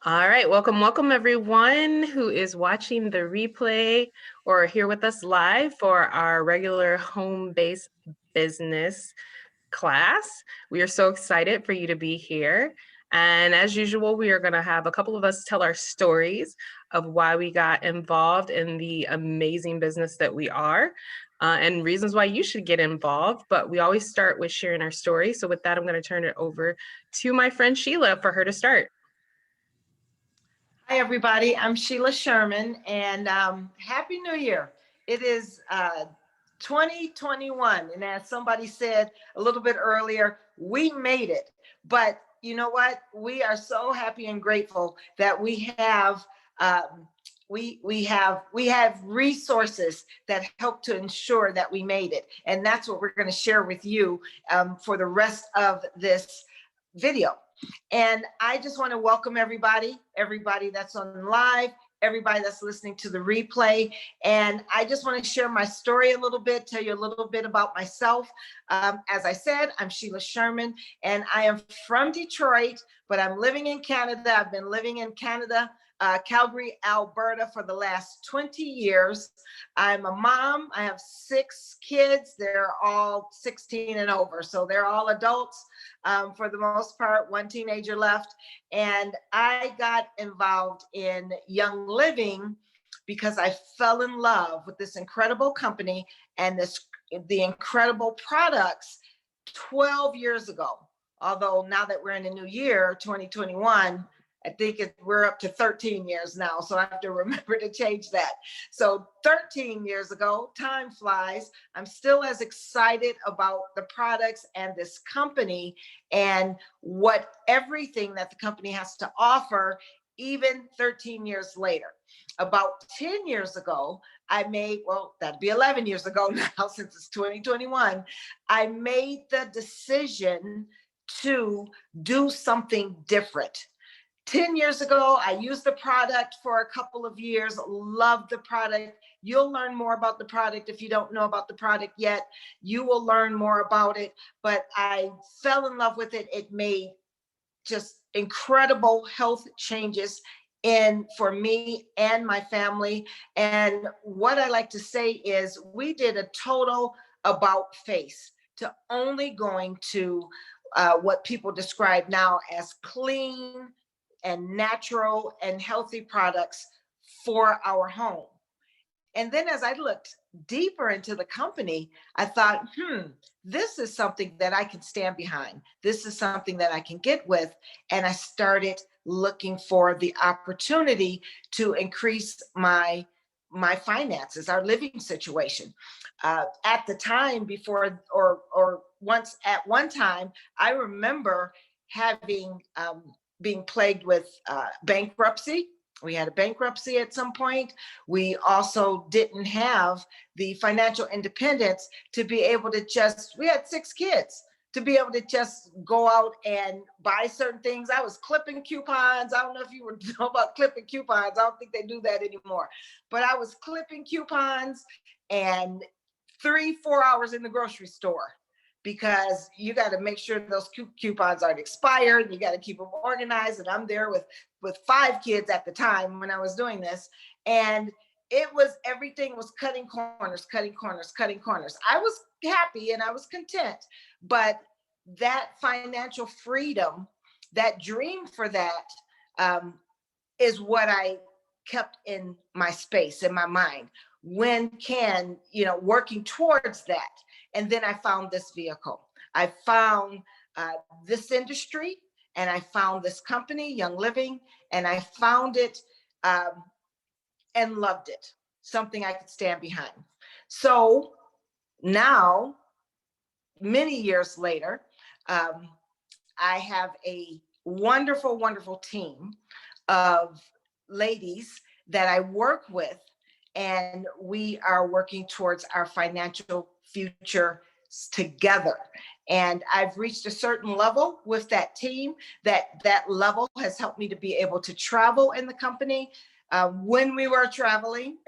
All right, welcome everyone who is watching the replay or here with us live for our regular home-based business class. We are so excited for you to be here. And as usual, we are going to have a couple of us tell our stories of why we got involved in the amazing business that we are and reasons why you should get involved. But we always start with sharing our story. So with that, I'm going to turn it over to my friend Sheila for her to start. Hi, everybody. I'm Sheila Sherman, and Happy New Year. It is 2021, and as somebody said a little bit earlier, we made it. But you know what? We are so happy and grateful that we have we have resources that help to ensure that we made it, and that's what we're going to share with you for the rest of this video. And I just want to welcome everybody that's on live, everybody that's listening to the replay. And I just want to share my story a little bit, tell you a little bit about myself. As I said, I'm Sheila Sherman, and I am from Detroit, but I'm living in Canada. I've been living in Canada, Calgary, Alberta for the last 20 years. I'm a mom. I have 6 kids. They're all 16 and over, so they're all adults. For the most part, one teenager left. And I got involved in Young Living because I fell in love with this incredible company and the incredible products 12 years ago. Although now that we're in the new year, 2021, I think we're up to 13 years now, so I have to remember to change that. So 13 years ago, time flies. I'm still as excited about the products and this company and what everything that the company has to offer, even 13 years later. About 10 years ago, that'd be 11 years ago now since it's 2021, I made the decision to do something different. 10 years ago, I used the product for a couple of years, loved the product. You'll learn more about the product. If you don't know about the product yet, you will learn more about it. But I fell in love with it. It made just incredible health changes for me and my family. And what I like to say is we did a total about face to only going to what people describe now as clean and natural and healthy products for our home. And then as I looked deeper into the company, I thought, this is something that I can stand behind. This is something that I can get with. And I started looking for the opportunity to increase my finances, our living situation. At the time before, or once at one time, I remember having being plagued with bankruptcy. We had a bankruptcy at some point. We also didn't have the financial independence to be able to we had 6 kids, to be able to just go out and buy certain things. I was clipping coupons. I don't know if you know about clipping coupons. I don't think they do that anymore. But I was clipping coupons and 3-4 hours in the grocery store, because you got to make sure those coupons aren't expired. You got to keep them organized. And I'm there with 5 kids at the time when I was doing this. And everything was cutting corners. I was happy and I was content, but that financial freedom, that dream for that is what I kept in my space, in my mind. When can, working towards that. And then I found this vehicle. I found this industry, and I found this company, Young Living, and I found it and loved it. Something I could stand behind. So now, many years later, I have a wonderful, wonderful team of ladies that I work with, and we are working towards our financial future together. And I've reached a certain level with that team. That level has helped me to be able to travel in the company. When we were traveling,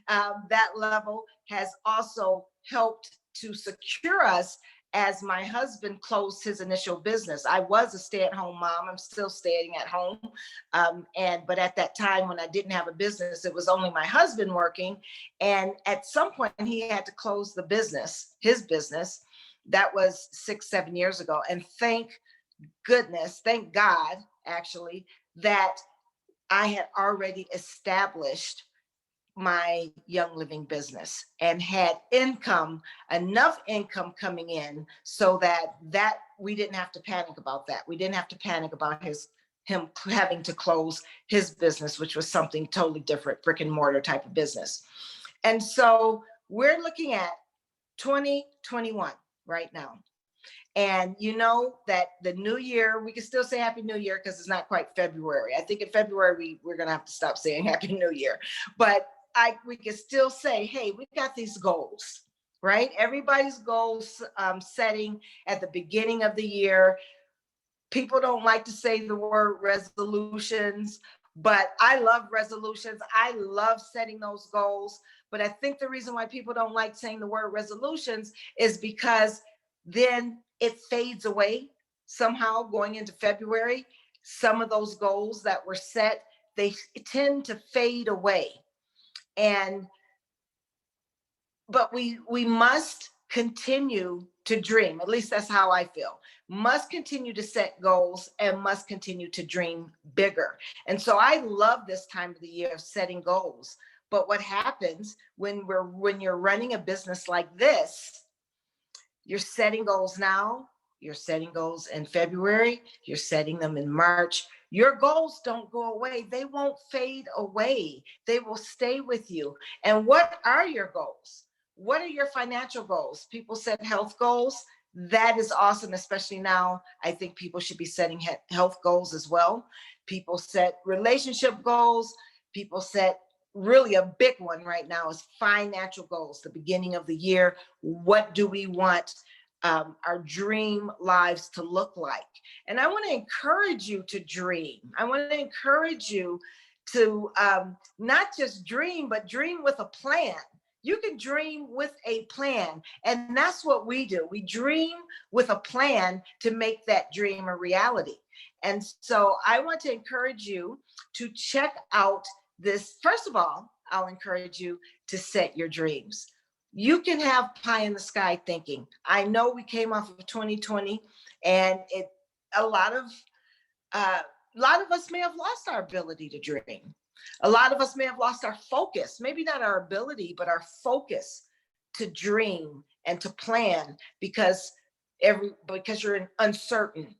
that level has also helped to secure us as my husband closed his initial business. I was a stay-at-home mom. I'm still staying at home. But at that time when I didn't have a business, it was only my husband working. And at some point he had to close the business, his business. That was 6-7 years ago. And thank goodness, thank God, actually, that I had already established my Young Living business and had income, enough income coming in so that we didn't have to panic about that. We didn't have to panic about him having to close his business, which was something totally different, brick and mortar type of business. And so we're looking at 2021 right now. And you know that the new year, we can still say Happy New Year because it's not quite February. I think in February, we're going to have to stop saying Happy New Year. But we can still say, hey, we got these goals, right? Everybody's goals setting at the beginning of the year. People don't like to say the word resolutions, but I love resolutions. I love setting those goals. But I think the reason why people don't like saying the word resolutions is because then it fades away somehow going into February. Some of those goals that were set, they tend to fade away. But we must continue to dream. At least that's how I feel. Must continue to set goals and must continue to dream bigger. And so I love this time of the year of setting goals. But what happens when you're running a business like this, you're setting goals now, you're setting goals in February, you're setting them in March. Your goals don't go away. They won't fade away. They will stay with you. And what are your goals? What are your financial goals? People set health goals. That is awesome, especially now. I think people should be setting health goals as well. People set relationship goals. People set really a big one right now is financial goals. The beginning of the year, what do we want our dream lives to look like? And I want to encourage you to dream. I want to encourage you to not just dream, but dream with a plan. You can dream with a plan. And that's what we do. We dream with a plan to make that dream a reality. And so I want to encourage you to check out this. First of all, I'll encourage you to set your dreams. You can have pie in the sky thinking. I know we came off of 2020 and a lot of us may have lost our ability to dream. A lot of us may have lost our focus, maybe not our ability, but our focus to dream and to plan because you're uncertain.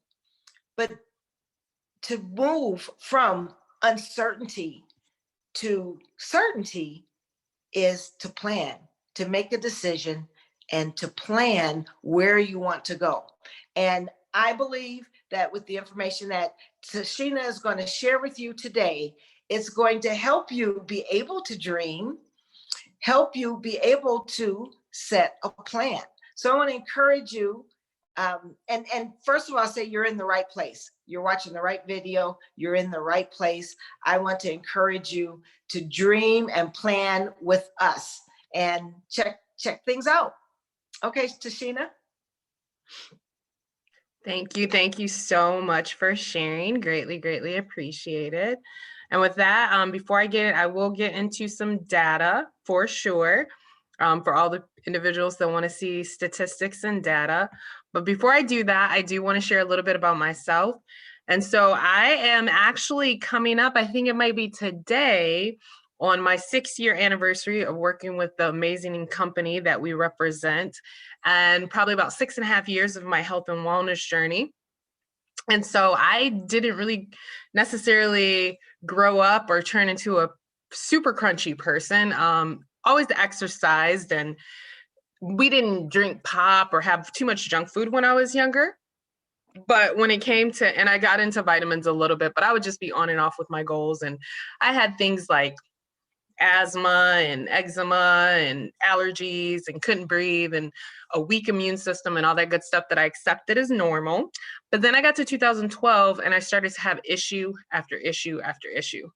But to move from uncertainty to certainty is to plan, to make a decision and to plan where you want to go. And I believe that with the information that Tashena is going to share with you today, it's going to help you be able to dream, help you be able to set a plan. So I want to encourage you. And first of all, I'll say you're in the right place. You're watching the right video. You're in the right place. I want to encourage you to dream and plan with us and check things out. Okay, Tashena. Thank you. Thank you so much for sharing. Greatly, greatly appreciated. And with that, before I will get into some data for sure, for all the individuals that want to see statistics and data. But before I do that, I do want to share a little bit about myself. And so I am actually coming up, I think it might be today, on my 6-year anniversary of working with the amazing company that we represent, and probably about 6.5 years of my health and wellness journey. And so I didn't really necessarily grow up or turn into a super crunchy person. Always exercised, and we didn't drink pop or have too much junk food when I was younger. But when it came to, and I got into vitamins a little bit, but I would just be on and off with my goals. And I had things like asthma and eczema and allergies and couldn't breathe and a weak immune system and all that good stuff that I accepted as normal. But then I got to 2012 and I started to have issue after issue after issue.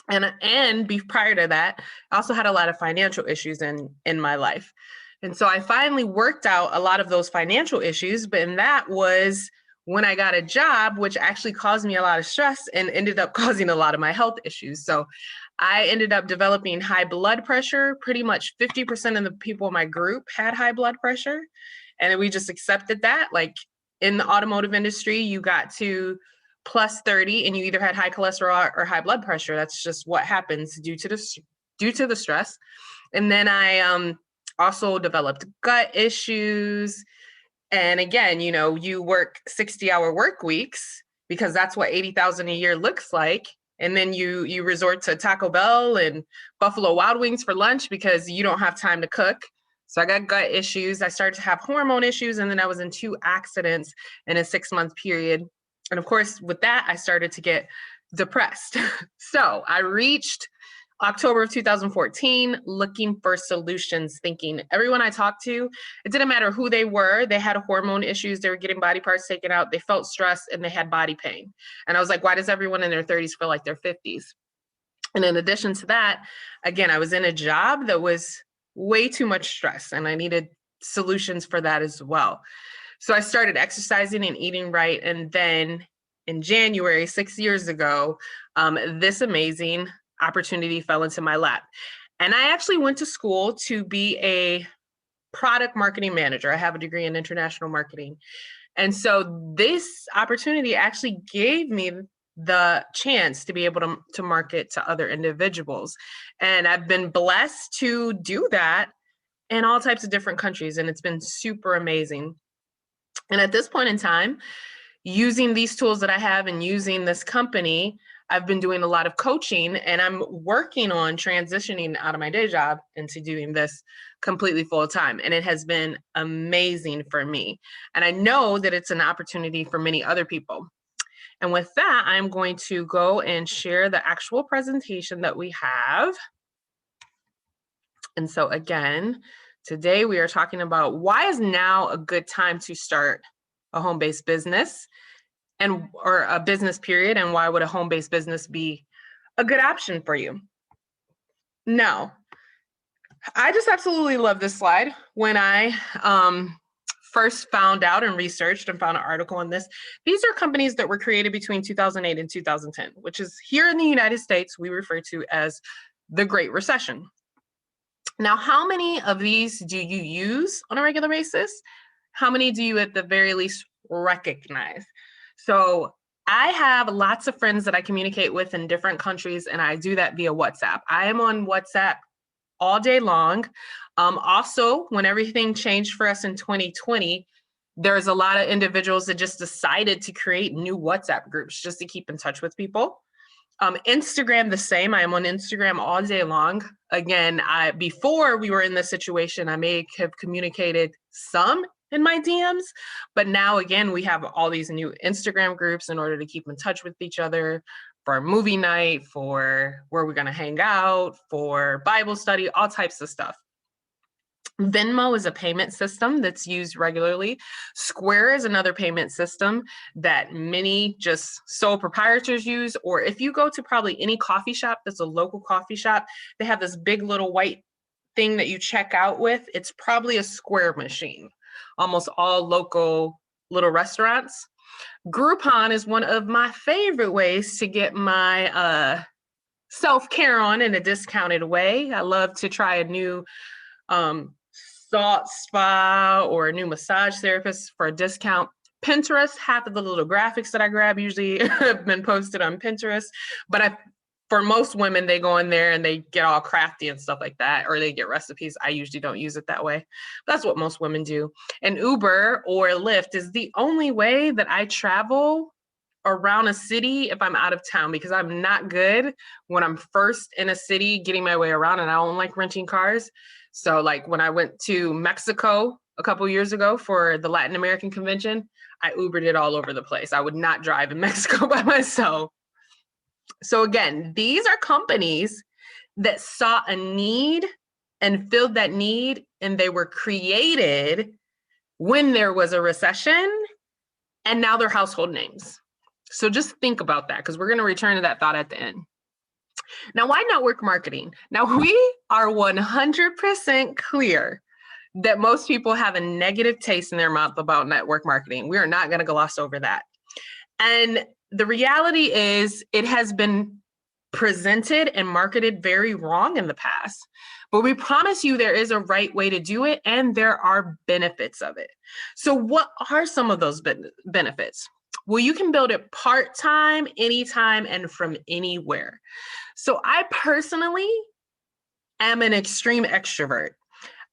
And prior to that, I also had a lot of financial issues in my life. And so I finally worked out a lot of those financial issues, but and that was when I got a job, which actually caused me a lot of stress and ended up causing a lot of my health issues. So I ended up developing high blood pressure. Pretty much 50% of the people in my group had high blood pressure. And we just accepted that. Like in the automotive industry, you got to plus 30 and you either had high cholesterol or high blood pressure. That's just what happens due to the stress. And then I also developed gut issues. And again, you work 60-hour work weeks because that's what 80,000 a year looks like. And then you resort to Taco Bell and Buffalo Wild Wings for lunch because you don't have time to cook. So I got gut issues. I started to have hormone issues, and then I was in 2 accidents in a 6-month period. And of course, with that, I started to get depressed. So I reached October of 2014, looking for solutions, thinking everyone I talked to, it didn't matter who they were, they had hormone issues, they were getting body parts taken out, they felt stressed, and they had body pain. And I was like, why does everyone in their 30s feel like their 50s? And in addition to that, again, I was in a job that was way too much stress, and I needed solutions for that as well. So I started exercising and eating right. And then in January, 6 years ago, this amazing opportunity fell into my lap. And I actually went to school to be a product marketing manager. I have a degree in international marketing. And so this opportunity actually gave me the chance to be able to market to other individuals. And I've been blessed to do that in all types of different countries. And it's been super amazing. And at this point in time, using these tools that I have and using this company, I've been doing a lot of coaching, and I'm working on transitioning out of my day job into doing this completely full time. And it has been amazing for me. And I know that it's an opportunity for many other people. And with that, I'm going to go and share the actual presentation that we have. And so again, today we are talking about why is now a good time to start a home-based business or a business period, and why would a home-based business be a good option for you? Now, I just absolutely love this slide. When I first found out and researched and found an article on this, these are companies that were created between 2008 and 2010, which is here in the United States, we refer to as the Great Recession. Now, how many of these do you use on a regular basis? How many do you at the very least recognize? So I have lots of friends that I communicate with in different countries, and I do that via WhatsApp. I am on WhatsApp all day long. Also, when everything changed for us in 2020, there's a lot of individuals that just decided to create new WhatsApp groups just to keep in touch with people. Instagram, the same. I am on Instagram all day long. Again, before we were in this situation, I may have communicated some in my DMs, but now again, we have all these new Instagram groups in order to keep in touch with each other for movie night, for where we're going to hang out, for Bible study, all types of stuff. Venmo is a payment system that's used regularly. Square is another payment system that many just sole proprietors use. Or if you go to probably any coffee shop that's a local coffee shop, they have this big little white thing that you check out with. It's probably a Square machine. Almost all local little restaurants. Groupon is one of my favorite ways to get my self-care on in a discounted way. I love to try a new salt spa or a new massage therapist for a discount. Pinterest, half of the little graphics that I grab usually have been posted on Pinterest, but for most women, they go in there and they get all crafty and stuff like that, or they get recipes. I usually don't use it that way. That's what most women do. And Uber or Lyft is the only way that I travel around a city if I'm out of town, because I'm not good when I'm first in a city getting my way around, and I don't like renting cars. So like when I went to Mexico a couple years ago for the Latin American convention, I Ubered it all over the place. I would not drive in Mexico by myself. So again, these are companies that saw a need and filled that need, and they were created when there was a recession, and now they're household names. So just think about that, because we're going to return to that thought at the end. Now, why network marketing? Now, we are 100% clear that most people have a negative taste in their mouth about network marketing. We are not going to gloss over that. And the reality is it has been presented and marketed very wrong in the past. But we promise you there is a right way to do it, and there are benefits of it. So what are some of those benefits? Well, you can build it part-time, anytime, and from anywhere. So I personally am an extreme extrovert.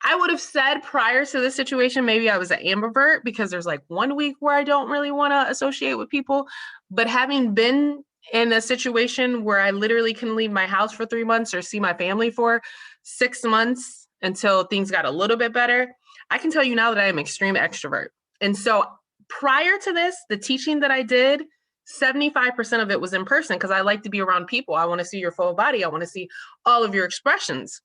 I would have said prior to this situation, maybe I was an ambivert, because there's like 1 week where I don't really want to associate with people. But having been in a situation where I literally can leave my house for 3 months or see my family for 6 months until things got a little bit better, I can tell you now that I am extreme extrovert. And so prior to this, the teaching that I did, 75% of it was in person, because I like to be around people. I want to see your full body. I want to see all of your expressions.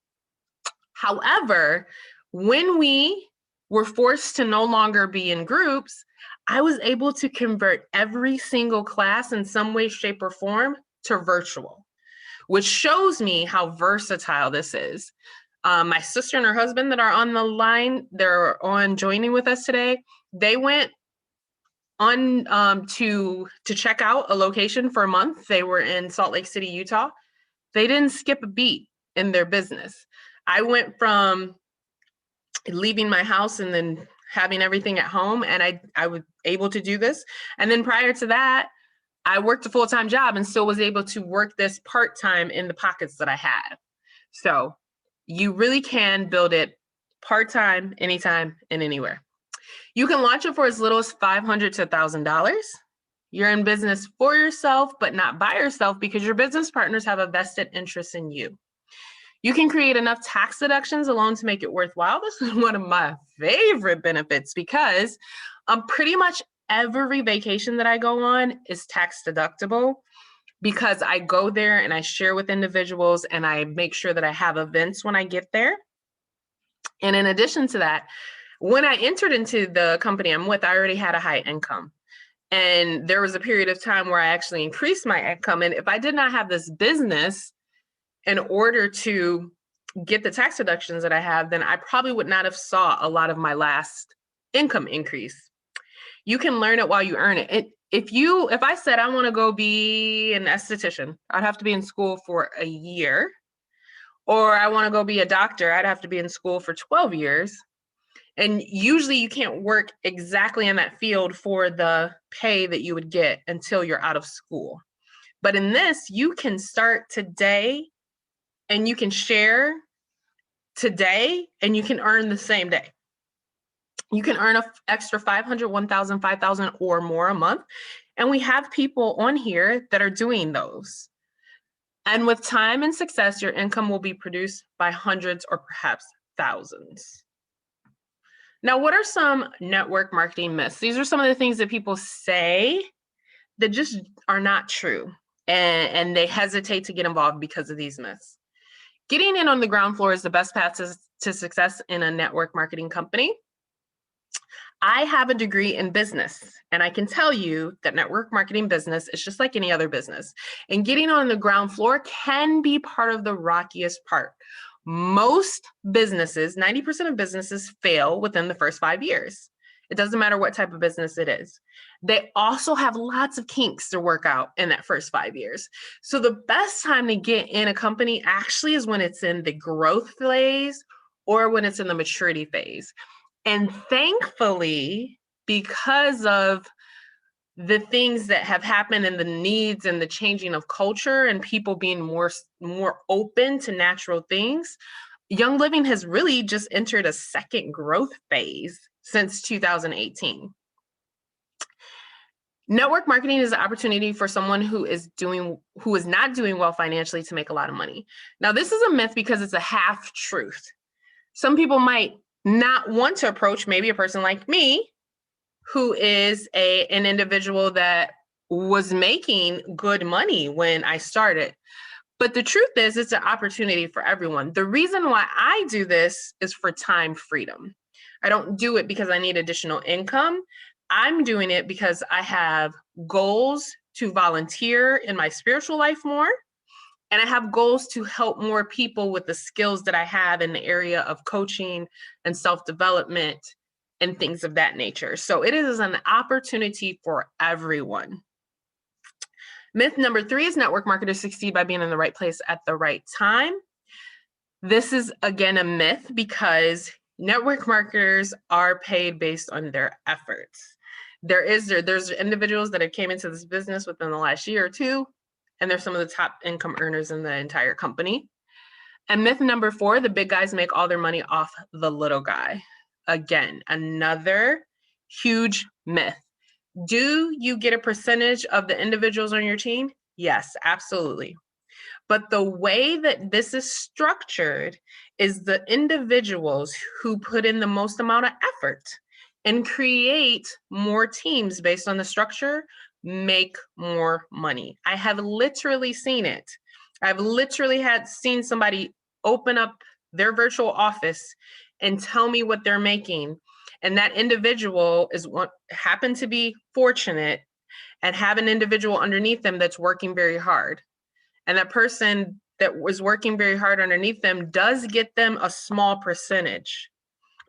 However, when we were forced to no longer be in groups, I was able to convert every single class in some way, shape, or form to virtual, which shows me how versatile this is. My sister and her husband that are on the line, they're on joining with us today. They went on to check out a location for a month. They were in Salt Lake City, Utah. They didn't skip a beat in their business. I went from leaving my house and then having everything at home, and I was able to do this. And then prior to that, I worked a full-time job and still was able to work this part-time in the pockets that I had. So you really can build it part-time, anytime, and anywhere. You can launch it for as little as $500 to $1,000. You're in business for yourself, but not by yourself, because your business partners have a vested interest in you. You can create enough tax deductions alone to make it worthwhile. This is one of my favorite benefits, because pretty much every vacation that I go on is tax deductible, because I go there and I share with individuals and I make sure that I have events when I get there. And in addition to that, when I entered into the company I'm with, I already had a high income. And there was a period of time where I actually increased my income. And if I did not have this business in order to get the tax deductions that I have, then I probably would not have saw a lot of my last income increase. You can learn it while you earn it. If I said I want to go be an esthetician, I'd have to be in school for a year. Or I want to go be a doctor, I'd have to be in school for 12 years. And usually you can't work exactly in that field for the pay that you would get until you're out of school. But in this, you can start today and you can share today and you can earn the same day. You can earn an extra 500, 1,000, 5,000 or more a month. And we have people on here that are doing those. And with time and success, your income will be produced by hundreds or perhaps thousands. Now, what are some network marketing myths? These are some of the things that people say that just are not true. And they hesitate to get involved because of these myths. Getting in on the ground floor is the best path to success in a network marketing company. I have a degree in business, and I can tell you that network marketing business is just like any other business. And getting on the ground floor can be part of the rockiest part. Most businesses, 90% of businesses fail within the first 5 years. It doesn't matter what type of business it is. They also have lots of kinks to work out in that first 5 years. So the best time to get in a company actually is when it's in the growth phase or when it's in the maturity phase. And thankfully, because of the things that have happened and the needs and the changing of culture and people being more open to natural things, Young Living has really just entered a second growth phase since 2018. Network marketing is an opportunity for someone who is not doing well financially to make a lot of money. Now, this is a myth because it's a half truth. Some people might not want to approach maybe a person like me, who is an individual that was making good money when I started. But the truth is, it's an opportunity for everyone. The reason why I do this is for time freedom. I don't do it because I need additional income. I'm doing it because I have goals to volunteer in my spiritual life more, And I have goals to help more people with the skills that I have in the area of coaching and self-development and things of that nature. So it is an opportunity for everyone. Myth number 3 is network marketers succeed by being in the right place at the right time. This is, again, a myth because network marketers are paid based on their efforts. There's individuals that have came into this business within the last year or two, and they're some of the top income earners in the entire company. And myth number 4, the big guys make all their money off the little guy. Again, another huge myth. Do you get a percentage of the individuals on your team? Yes, absolutely. But the way that this is structured is the individuals who put in the most amount of effort and create more teams based on the structure make more money. I have literally seen it. I've literally seen somebody open up their virtual office and tell me what they're making. And that individual happened to be fortunate and have an individual underneath them that's working very hard. And that person that was working very hard underneath them does get them a small percentage.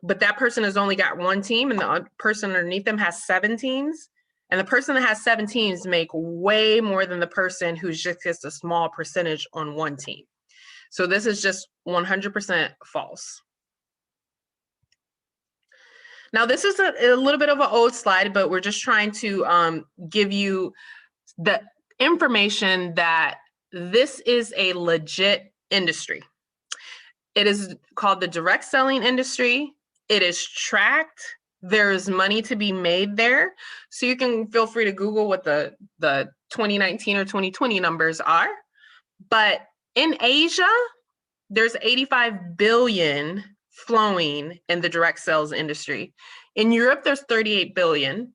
But that person has only got one team, and the person underneath them has 7 teams. And the person that has 7 teams make way more than the person who's just gets a small percentage on one team. So this is just 100% false. Now, this is a little bit of an old slide, but we're just trying to give you the information that this is a legit industry. It is called the direct selling industry. It is tracked. There's money to be made there. So you can feel free to Google what the 2019 or 2020 numbers are. But in Asia, there's 85 billion flowing in the direct sales industry. In Europe, there's 38 billion.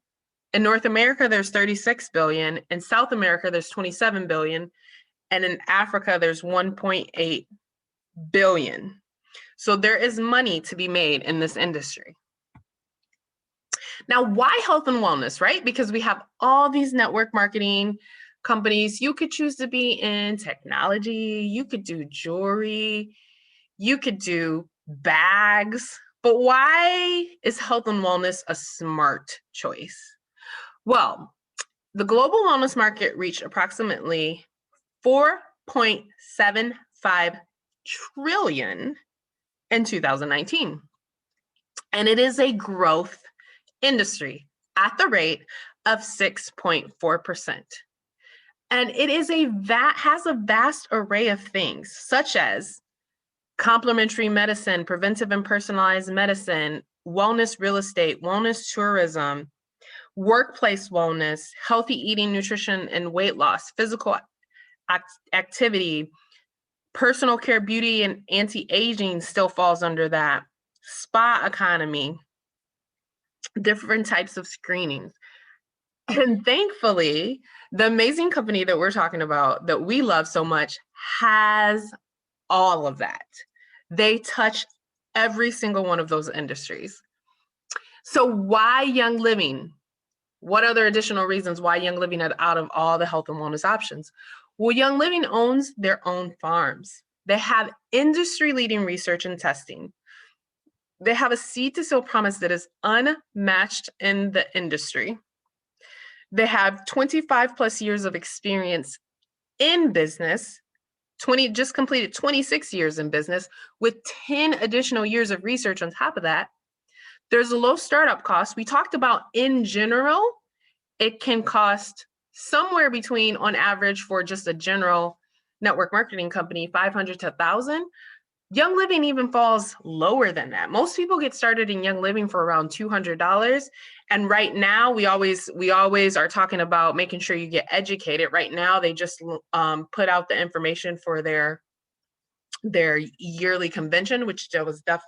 In North America, there's 36 billion. In South America, there's 27 billion. And in Africa, there's 1.8 billion. So there is money to be made in this industry. Now, why health and wellness, right? Because we have all these network marketing companies. You could choose to be in technology. You could do jewelry. You could do bags. But why is health and wellness a smart choice? Well, the global wellness market reached approximately 4.75 trillion in 2019. And it is a growth industry at the rate of 6.4%. And it is has a vast array of things, such as complementary medicine, preventive and personalized medicine, wellness real estate, wellness tourism, workplace wellness, healthy eating, nutrition, and weight loss, physical activity, personal care, beauty, and anti-aging still falls under that. Spa economy, different types of screenings. And thankfully, the amazing company that we're talking about that we love so much has all of that. They touch every single one of those industries. So why Young Living? What other additional reasons why Young Living is out of all the health and wellness options? Well, Young Living owns their own farms. They have industry-leading research and testing. They have a seed-to-sale promise that is unmatched in the industry. They have 25 plus years of experience in business, just completed 26 years in business with 10 additional years of research on top of that. There's a low startup cost. We talked about in general, it can cost somewhere between, on average, for just a general network marketing company, $500 to $1,000. Young Living even falls lower than that. Most people get started in Young Living for around $200. And right now, we always are talking about making sure you get educated. Right now, they just put out the information for their yearly convention, which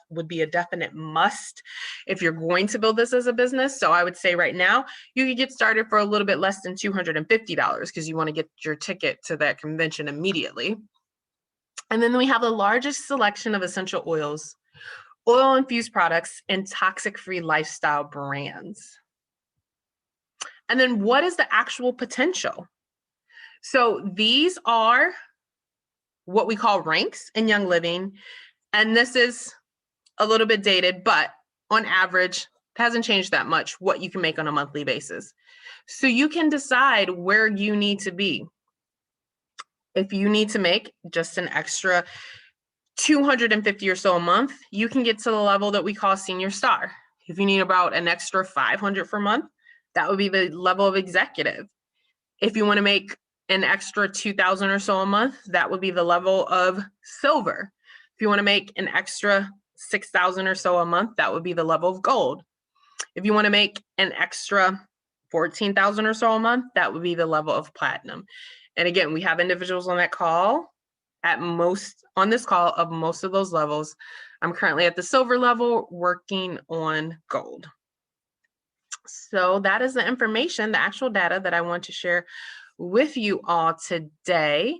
would be a definite must if you're going to build this as a business. So I would say right now, you could get started for a little bit less than $250 because you want to get your ticket to that convention immediately. And then we have the largest selection of essential oils, oil-infused products, and toxic-free lifestyle brands. And then what is the actual potential? So these are what we call ranks in Young Living. And this is a little bit dated, but on average, it hasn't changed that much what you can make on a monthly basis. So you can decide where you need to be. If you need to make just an extra 250 or so a month, you can get to the level that we call senior star. If you need about an extra 500 per month, that would be the level of executive. If you want to make an extra 2,000 or so a month, that would be the level of silver. If you want to make an extra 6,000 or so a month, that would be the level of gold. If you want to make an extra 14,000 or so a month, that would be the level of platinum. And again, we have individuals on that call on this call of most of those levels. I'm currently at the silver level working on gold. So that is the information, the actual data that I want to share with you all today.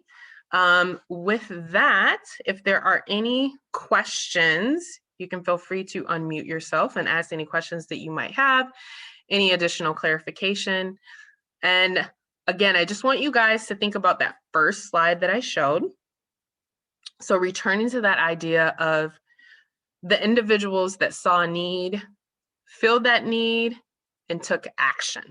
With that, if there are any questions, you can feel free to unmute yourself and ask any questions that you might have, any additional clarification. And again, I just want you guys to think about that first slide that I showed. So returning to that idea of the individuals that saw a need, filled that need, and took action.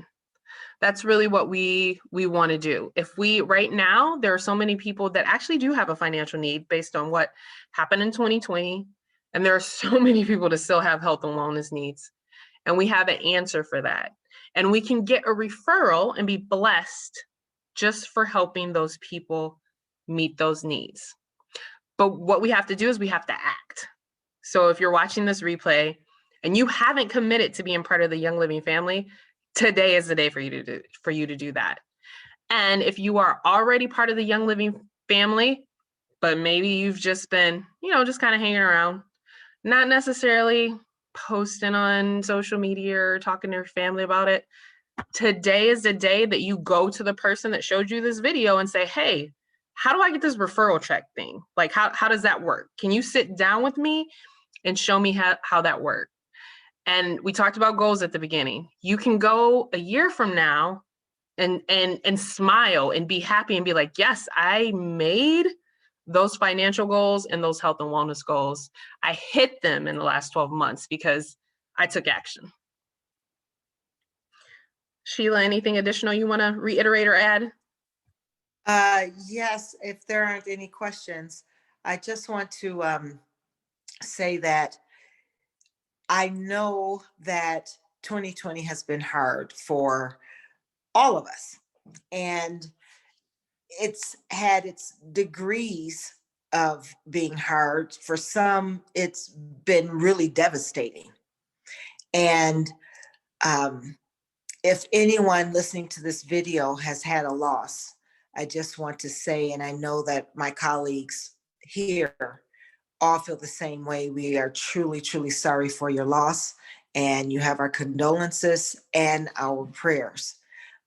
That's really what we want to do. If we, right now, there are so many people that actually do have a financial need based on what happened in 2020. And there are so many people that still have health and wellness needs. And we have an answer for that. And we can get a referral and be blessed just for helping those people meet those needs. But what we have to do is we have to act. So if you're watching this replay and you haven't committed to being part of the Young Living family, today is the day for you to do that. And if you are already part of the Young Living family, but maybe you've just been, just kind of hanging around, not necessarily posting on social media or talking to your family about it, today is the day that you go to the person that showed you this video and say, hey, how do I get this referral check thing? Like, how does that work? Can you sit down with me and show me how that works? And we talked about goals at the beginning. You can go a year from now and smile and be happy and be like, yes, I made those financial goals and those health and wellness goals. I hit them in the last 12 months because I took action. Sheila, anything additional you want to reiterate or add? Yes, if there aren't any questions, I just want to say that I know that 2020 has been hard for all of us, and it's had its degrees of being hard. For some, it's been really devastating. And if anyone listening to this video has had a loss, I just want to say, and I know that my colleagues here all feel the same way. We are truly, truly sorry for your loss, and you have our condolences and our prayers.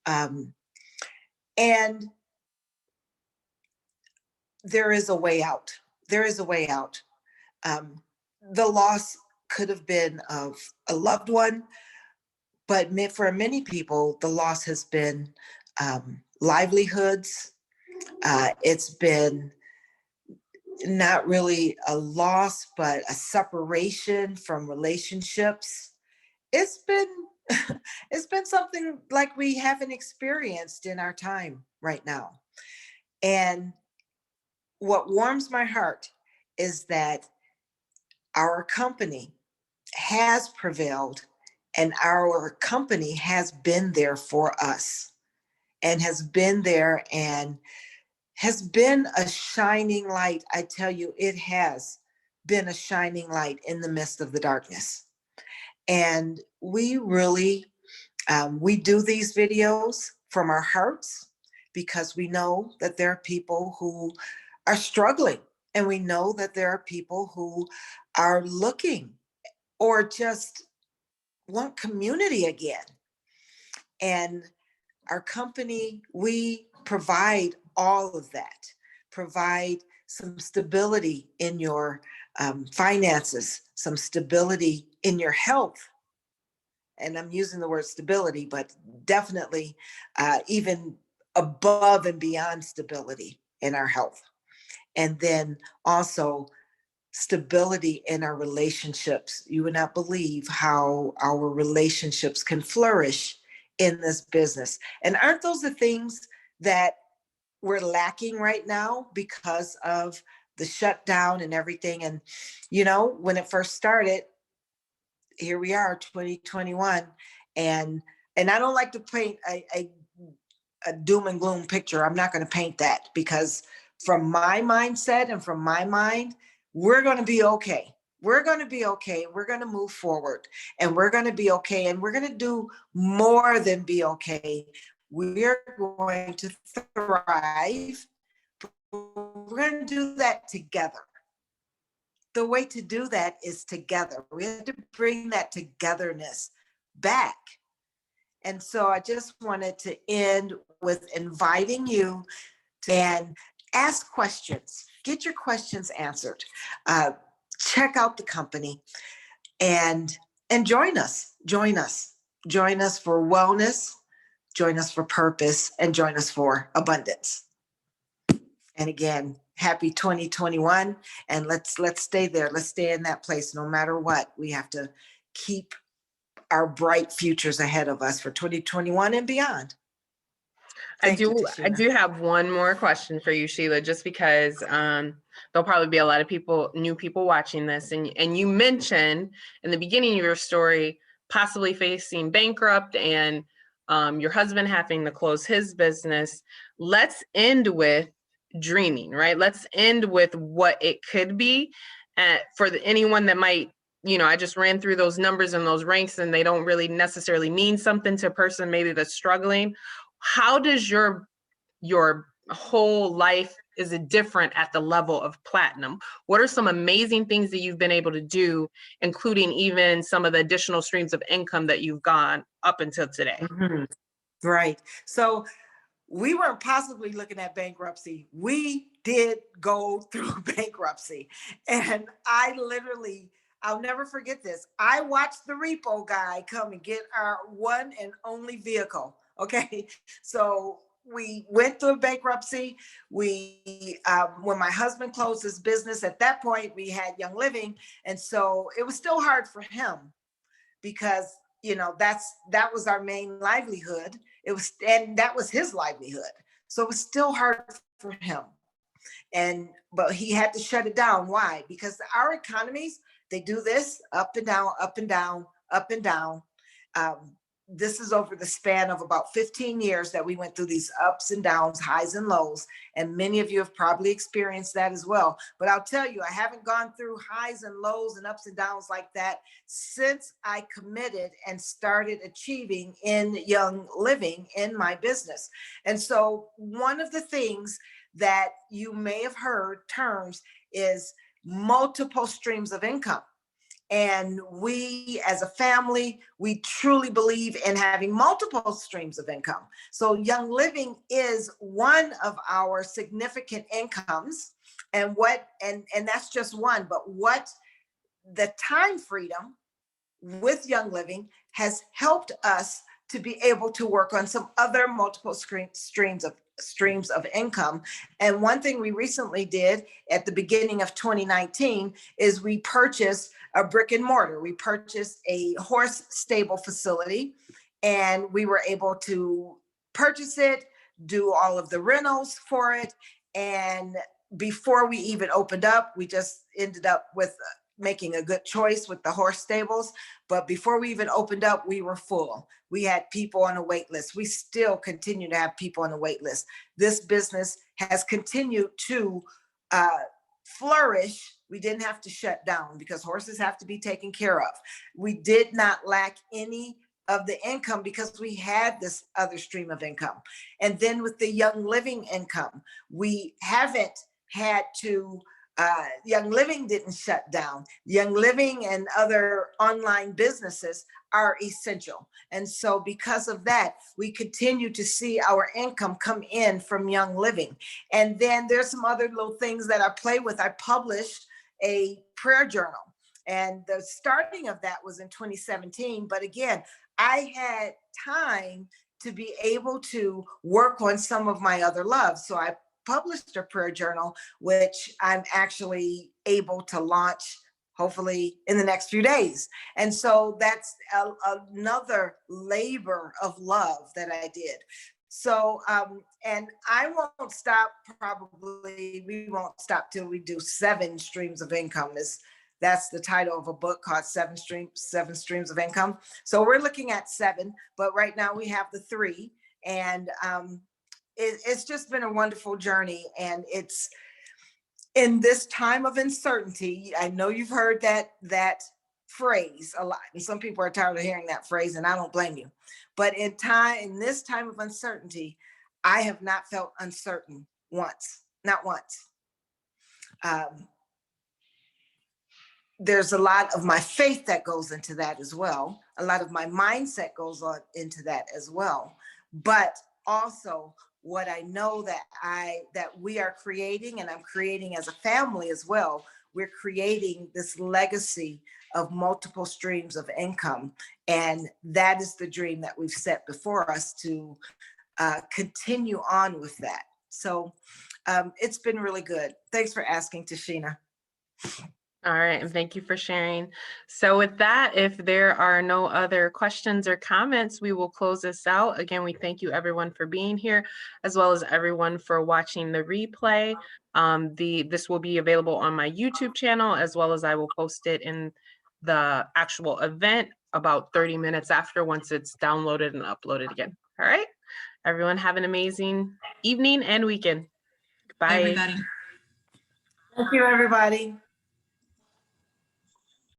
And there is a way out. There is a way out. The loss could have been of a loved one, but for many people, the loss has been livelihoods. It's been not really a loss, but a separation from relationships. It's been it's been something like we haven't experienced in our time right now. And what warms my heart is that our company has prevailed, and our company has been there for us, and has been there and has been a shining light. I tell you, it has been a shining light in the midst of the darkness. And we really, we do these videos from our hearts because we know that there are people who are struggling, and we know that there are people who are looking or just want community again. And our company, we provide all of that, provide some stability in your finances, some stability in your health. And I'm using the word stability, but definitely even above and beyond stability in our health. And then also stability in our relationships. You would not believe how our relationships can flourish in this business. And aren't those the things that we're lacking right now because of the shutdown and everything? And, when it first started, here we are, 2021. And I don't like to paint a doom and gloom picture. I'm not going to paint that, because from my mindset and from my mind, we're going to be okay. We're going to be okay. We're going to move forward, and we're going to be okay. And we're going to do more than be okay. We're going to thrive. We're going to do that together. The way to do that is together. We have to bring that togetherness back. And so I just wanted to end with inviting you to ask questions, get your questions answered, check out the company, and join us. Join us for wellness, join us for purpose, and join us for abundance. And again, happy 2021. And let's stay there. Let's stay in that place. No matter what, we have to keep our bright futures ahead of us for 2021 and beyond. I do have one more question for you, Sheila, just because there'll probably be a lot of new people watching this. And you mentioned in the beginning of your story, possibly facing bankrupt and your husband having to close his business. Let's end with dreaming, right? Let's end with what it could be. For anyone that might, I just ran through those numbers and those ranks, and they don't really necessarily mean something to a person maybe that's struggling. How does your whole life, is it different at the level of platinum? What are some amazing things that you've been able to do, including even some of the additional streams of income that you've gone up until today? Mm-hmm. Right. So we weren't possibly looking at bankruptcy. We did go through bankruptcy. And I'll never forget this. I watched the repo guy come and get our one and only vehicle. Okay. So we went through bankruptcy. When my husband closed his business, at that point we had Young Living. And so it was still hard for him, because that was our main livelihood. And that was his livelihood. So it was still hard for him. But he had to shut it down. Why? Because our economies, they do this up and down, up and down, up and down. This is over the span of about 15 years that we went through these ups and downs, highs and lows. And many of you have probably experienced that as well. But I'll tell you, I haven't gone through highs and lows and ups and downs like that since I committed and started achieving in Young Living in my business. And so one of the things that you may have heard terms is multiple streams of income. And we, as a family, we truly believe in having multiple streams of income. So Young Living is one of our significant incomes. And that's just one, but what the time freedom with Young Living has helped us to be able to work on some other multiple streams of income. And one thing we recently did at the beginning of 2019 is we purchased a brick and mortar. We purchased a horse stable facility, and we were able to purchase it, do all of the rentals for it. And before we even opened up, we just ended up with making a good choice with the horse stables. But before we even opened up, we were full. We had people on a wait list. We still continue to have people on the wait list. This business has continued to flourish. We didn't have to shut down because horses have to be taken care of. We did not lack any of the income because we had this other stream of income. And then with the Young Living income, we haven't had to Young Living didn't shut down. Young Living and other online businesses are essential. And so because of that, we continue to see our income come in from Young Living. And then there's some other little things that I play with. I published a prayer journal, and the starting of that was in 2017. But again, I had time to be able to work on some of my other loves. So I published a prayer journal, which I'm actually able to launch hopefully in the next few days. And so that's another labor of love that I did. So, and I won't stop, probably, we won't stop till we do 7 streams of income. That's the title of a book called Seven Streams of Income. So we're looking at 7, but right now we have the 3. And it's just been a wonderful journey. And it's in this time of uncertainty. I know you've heard that phrase a lot, and some people are tired of hearing that phrase, and I don't blame you. But in this time of uncertainty, I have not felt uncertain once, not once. There's a lot of my faith that goes into that as well. A lot of my mindset goes on into that as well. But also what I know that we are creating, and I'm creating as a family as well, we're creating this legacy of multiple streams of income. And that is the dream that we've set before us, to continue on with that. So it's been really good. Thanks for asking, Tashena. All right, and thank you for sharing. So with that, if there are no other questions or comments, we will close this out. Again, we thank you everyone for being here, as well as everyone for watching the replay. This will be available on my YouTube channel, as well as I will post it in the actual event about 30 minutes after, once it's downloaded and uploaded again. All right, everyone have an amazing evening and weekend. Bye. Everybody. Thank you, everybody.